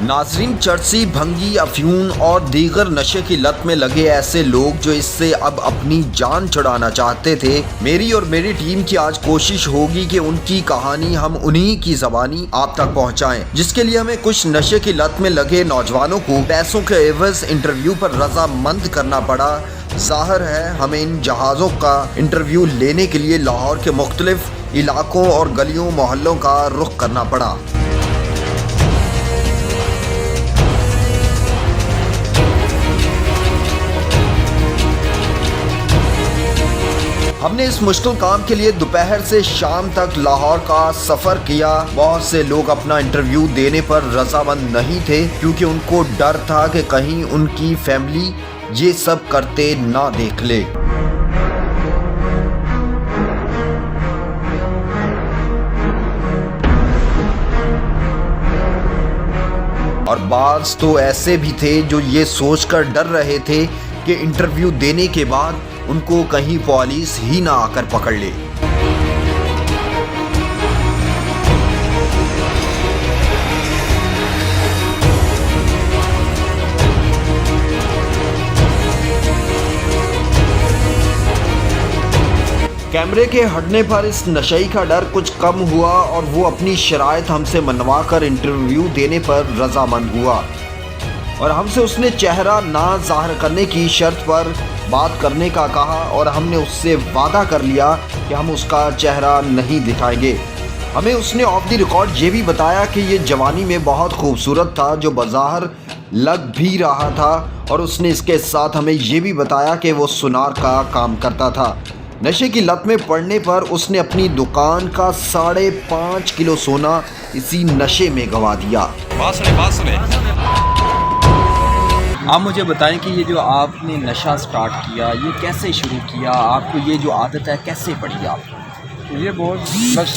नाज़रीन, चरसी, भंगी, अफ्यून और दीगर नशे की लत में लगे ऐसे लोग जो इससे अब अपनी जान छुड़ाना चाहते थे, मेरी और मेरी टीम की आज कोशिश होगी कि उनकी कहानी हम उन्हीं की ज़बानी आप तक पहुंचाएं, जिसके लिए हमें कुछ नशे की लत में लगे नौजवानों को पैसों के एवज इंटरव्यू पर रजामंद करना पड़ा। ज़ाहिर है हमें इन जहाज़ों का इंटरव्यू लेने के लिए लाहौर के मुख्तलिफ इलाकों और गलियों मोहल्लों का रुख करना पड़ा। हमने इस मुश्किल काम के लिए दोपहर से शाम तक लाहौर का सफ़र किया। बहुत से लोग अपना इंटरव्यू देने पर रजामंद नहीं थे क्योंकि उनको डर था कि कहीं उनकी फैमिली ये सब करते ना देख ले। और बाज़ तो ऐसे भी थे जो ये सोचकर डर रहे थे कि इंटरव्यू देने के बाद उनको कहीं पुलिस ही ना आकर पकड़ ले। कैमरे के हटने पर इस नशई का डर कुछ कम हुआ और वो अपनी शराइत हमसे मनवा कर इंटरव्यू देने पर रजामंद हुआ और हमसे उसने चेहरा ना ज़ाहिर करने की शर्त पर बात करने का कहा और हमने उससे वादा कर लिया कि हम उसका चेहरा नहीं दिखाएंगे। हमें उसने ऑफ द रिकॉर्ड ये भी बताया कि ये जवानी में बहुत खूबसूरत था, जो बज़ाहिर लग भी रहा था, और उसने इसके साथ हमें ये भी बताया कि वो सुनार का काम करता था। नशे की लत में पड़ने पर उसने अपनी दुकान का 5.5 किलो सोना इसी नशे में गंवा दिया। बात सुने। आप मुझे बताएं कि ये जो आपने नशा स्टार्ट किया, ये कैसे शुरू किया? आपको ये जो आदत है कैसे पड़ी आपको? ये बहुत बस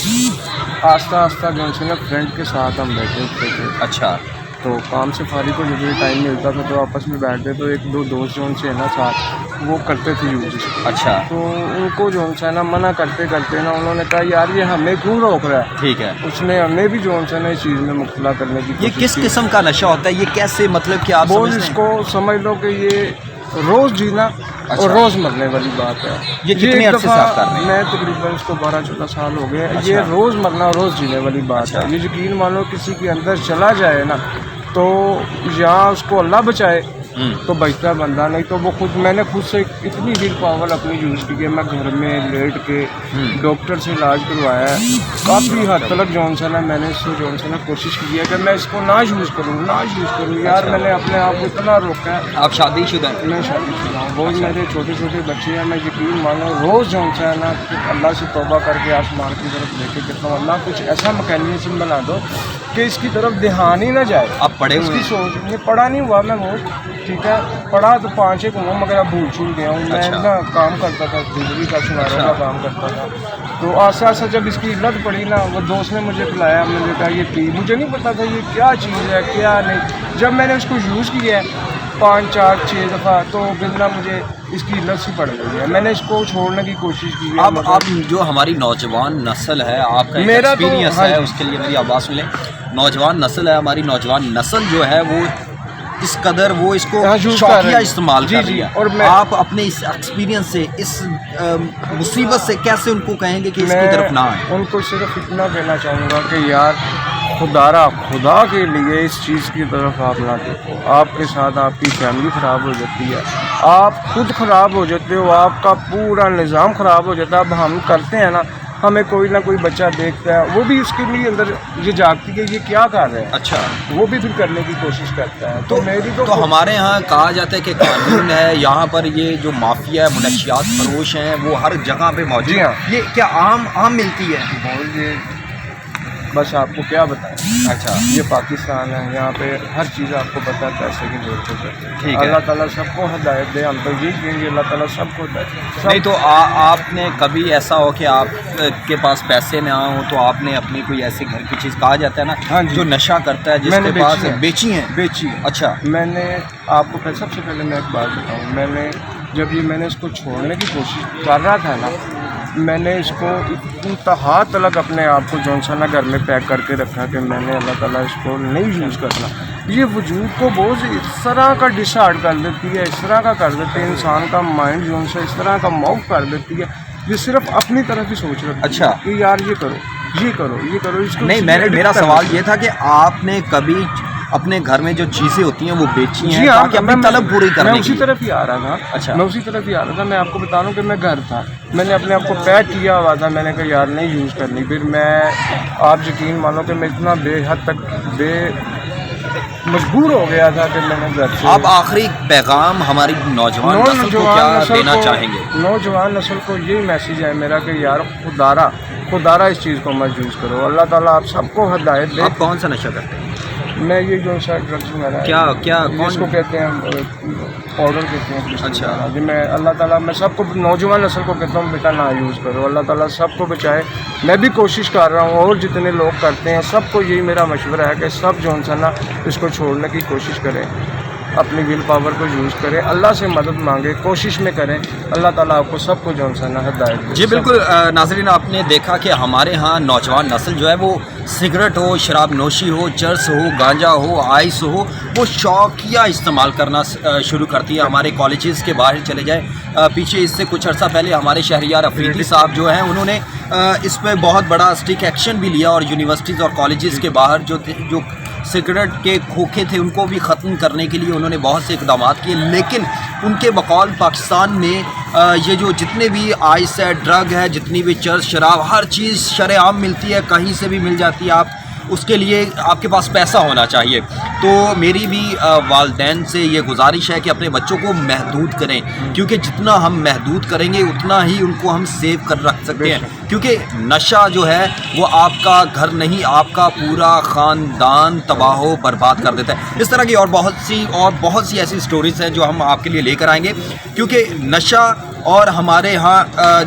आस्ता आस्ता जो है ना, फ्रेंड के साथ हम बैठे होते थे। अच्छा। तो काम से फारिग को जब भी टाइम मिलता था तो आपस में बैठते, तो एक दो दोस्त जो उनसे है ना साथ वो करते थे यूज। अच्छा। तो उनको जो है ना मना करते करते ना उन्होंने कहा यार ये हमें क्यों रोक रहा है। ठीक है। उसने हमें भी जो है ना इस चीज़ में मुब्तला करने की ये किस किस्म का नशा होता है? ये कैसे, मतलब कि आप बोल इसको समझ लो कि ये रोज़ जीना। अच्छा। और रोज़ मरने वाली बात है। ये कितने अरसे से आप कर रहे हैं? मैं तकरीबन इसको 12-14 साल हो गए। अच्छा। ये रोज़ मरना रोज़ जीने वाली बात अच्छा। है। ये यकीन मानो किसी के अंदर चला जाए ना तो यहाँ उसको अल्लाह बचाए तो बचता बंदा, नहीं तो वो मैंने खुद से इतनी विल पावर अपनी यूज़ की कि मैं घर में लेट के डॉक्टर से इलाज करवाया है। काफ़ी हद तक जो है ना मैंने इससे जो है ना कोशिश की है कि मैं इसको ना यूज़ करूँ यार। अच्छा। मैंने अपने आप को इतना रोका है। आप शादीशुदा हैं? मैं शादीशुदा हूँ। रोज़ अच्छा। मेरे छोटे छोटे बच्चे हैं। मैं यकीन मानो रोज़ जो है ना अल्लाह से तौबा करके आसमान की तरफ लेके कहता हूँ अल्लाह कुछ ऐसा मैकेनिज्म बना दो कि इसकी तरफ ध्यान ही ना जाए। आप पढ़े हुए? इसकी सोच ये पढ़ा नहीं हुआ मैं वो, ठीक है, पढ़ा तो 5-1 हुआ मगर अब भूल छूट गया हूँ। मैं अच्छा। ना काम करता था, बिजली का सुनारों का काम करता था। तो आस्ता आस्ता जब इसकी लत पड़ी ना, वो दोस्त ने मुझे पिलाया, मैंने कहा ये पी। मुझे नहीं पता था ये क्या चीज़ है क्या नहीं। जब मैंने उसको यूज़ किया है 5-4-6 दफ़ा तो बिल्ला मुझे इसकी लत सी पड़ गई है। मैंने इसको छोड़ने की कोशिश की है। अब जो हमारी नौजवान नस्ल है, आपका मेरा तो एक्सपीरियंस है, उसके लिए मेरी आवाज़ सुन लें। नौजवान नस्ल है, हमारी नौजवान नस्ल जो है वो इस कदर वो इसको शौकिया इस्तेमाल कर रही है। और आप अपने इस एक्सपीरियंस से, इस मुसीबत से कैसे उनको कहेंगे कि इसकी तरफ ना आए? उनको सिर्फ इतना कहना चाहूँगा कि यार खुदा के लिए इस चीज़ की तरफ आप ना देखो। आपके साथ आपकी फैमिली ख़राब हो जाती है, आप खुद ख़राब हो जाते हो, आपका पूरा निज़ाम ख़राब हो जाता है। अब हम करते हैं ना, हमें कोई ना कोई बच्चा देखता है, वो भी उसके लिए अंदर ये जागती है ये क्या कर रहे हैं। अच्छा। वो भी फिर करने की कोशिश करता है। तो मेरी तो हमारे यहाँ कहा जाता है कि कानून है, यहाँ पर ये जो माफिया मुनशियात फरोश हैं वो हर जगह पे मौजूद हैं। ये क्या आम मिलती है? ये बस आपको क्या बताएं। अच्छा। ये पाकिस्तान है, यहाँ पे हर चीज़ आपको पता है पैसे की जरूरत है। ठीक है। अल्लाह ताला सबको हिदायत दे, हम तो यही कहेंगे अल्लाह ताला सबको हिदायत। नहीं तो आपने कभी ऐसा हो कि आप के पास पैसे ना हो तो आपने अपनी कोई ऐसी घर की चीज़, कहा जाता है ना, हाँ जी, जो नशा करता है जिसके पास बेची है। अच्छा। मैंने आपको सबसे पहले मैं एक बात बताऊँ, मैंने जब मैंने इसको छोड़ने की कोशिश कर रहा था ना, میں نے اس کو انتہا تلک اپنے آپ کو جو سا نا گھر میں پیک کر کے رکھا کہ میں نے اللہ تعالیٰ اس کو نہیں یوز کرنا. یہ وجود کو بہت اس طرح کا ڈسہارڈ کر دیتی ہے, اس طرح کا کر دیتی ہے, انسان کا مائنڈ جو سا اس طرح کا موف کر دیتی ہے, یہ صرف اپنی طرف ہی سوچ رہا ہے. اچھا کہ یار یہ کرو یہ کرو یہ کرو اس کو. نہیں, میرا سوال یہ تھا کہ آپ نے کبھی اپنے گھر میں جو چیزیں ہوتی ہیں وہ بیچی ہیں تاکہ اپنی طلب پوری کرنے میں اسی طرف ہی آ رہا تھا. اچھا, میں اسی طرف ہی آ رہا تھا. میں آپ کو بتا دوں کہ میں گھر تھا, میں نے اپنے آپ کو پیک کیا ہوا تھا, میں نے کہا یار نہیں یوز کرنی. پھر میں آپ یقین مانو کہ میں اتنا بے حد تک مجبور ہو گیا تھا کہ میں نے گھر سے. آپ آخری پیغام ہماری نوجوان نسل کو کیا دینا چاہیں گے؟ نوجوان نسل کو یہی میسیج ہے میرا کہ یار خدارہ اس چیز کو مت یوز کرو. اللہ تعالیٰ آپ سب کو ہدایت دے. آپ کون سا نشہ کرتے ہیں؟ میں یہ جو سا ڈرگس وغیرہ کیا اس کو کہتے ہیں پاؤڈر کہتے ہیں. اچھا جی میں اللہ تعالیٰ میں سب کو نوجوان نسل کو کہتا ہوں بیٹا نہ یوز کرو. اللہ تعالیٰ سب کو بچائے. میں بھی کوشش کر رہا ہوں اور جتنے لوگ کرتے ہیں سب کو یہی میرا مشورہ ہے کہ سب جو سا نا اس کو چھوڑنے کی کوشش کریں, اپنی ول پاور کو یوز کریں, اللہ سے مدد مانگیں, کوشش میں کریں. اللہ تعالیٰ آپ کو سب کو جو سا نا ہدایت دے. جی بالکل ناظرین, آپ نے دیکھا کہ ہمارے ہاں نوجوان نسل جو ہے وہ سگریٹ ہو, شراب نوشی ہو, چرس ہو, گانجا ہو, آئس ہو, وہ شوقیہ استعمال کرنا شروع کرتی ہے. ہمارے کالجز کے باہر چلے جائیں, پیچھے اس سے کچھ عرصہ پہلے ہمارے شہریار افریدی صاحب جو ہیں انہوں نے اس پہ بہت بڑا اسٹرکٹ ایکشن بھی لیا اور یونیورسٹیز اور کالجز کے باہر جو سگریٹ کے کھوکھے تھے ان کو بھی ختم کرنے کے لیے انہوں نے بہت سے اقدامات کیے. لیکن ان کے بقول پاکستان میں یہ جو جتنے بھی آئس ہے, ڈرگ ہے, جتنی بھی چرس شراب, ہر چیز شرع عام ملتی ہے, کہیں سے بھی مل جاتی ہے. آپ اس کے لیے آپ کے پاس پیسہ ہونا چاہیے. تو میری بھی والدین سے یہ گزارش ہے کہ اپنے بچوں کو محدود کریں, کیونکہ جتنا ہم محدود کریں گے اتنا ہی ان کو ہم سیو کر رکھ سکتے ہیں. کیونکہ نشہ جو ہے وہ آپ کا گھر نہیں, آپ کا پورا خاندان تباہ و برباد کر دیتا ہے. اس طرح کی اور بہت سی ایسی سٹوریز ہیں جو ہم آپ کے لیے لے کر آئیں گے, کیونکہ نشہ اور ہمارے ہاں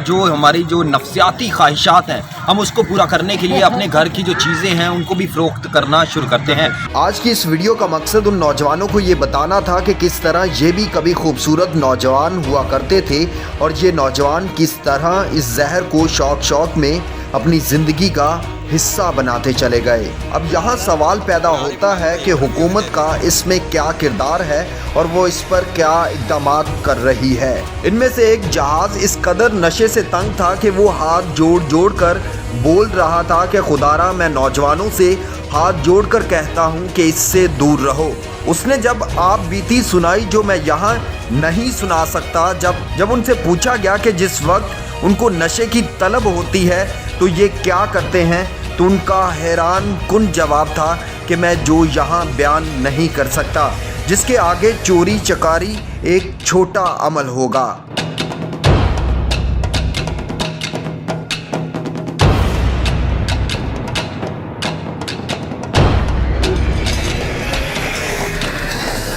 ہماری جو نفسیاتی خواہشات ہیں ہم اس کو پورا کرنے کے لیے اپنے گھر کی جو چیزیں ہیں ان کو بھی فروخت کرنا شروع کرتے ہیں. آج کی اس ویڈیو کا مقصد ان نوجوانوں کو یہ بتانا تھا کہ کس طرح یہ بھی کبھی خوبصورت نوجوان ہوا کرتے تھے اور یہ نوجوان کس طرح اس زہر کو شوق میں اپنی زندگی کا حصہ بناتے چلے گئے. اب یہاں سوال پیدا ہوتا ہے کہ حکومت کا اس میں کیا کردار ہے اور وہ اس پر کیا اقدامات کر رہی ہے. ان میں سے ایک جہاز اس قدر نشے سے تنگ تھا کہ وہ ہاتھ جوڑ کر بول رہا تھا کہ خدارا میں نوجوانوں سے ہاتھ جوڑ کر کہتا ہوں کہ اس سے دور رہو. اس نے جب آپ بیتی سنائی جو میں یہاں نہیں سنا سکتا, جب ان سے پوچھا گیا کہ جس وقت ان کو نشے کی طلب ہوتی ہے تو یہ کیا کرتے ہیں, تو ان کا حیران کن جواب تھا کہ میں جو یہاں بیان نہیں کر سکتا, جس کے آگے چوری چکاری ایک چھوٹا عمل ہوگا.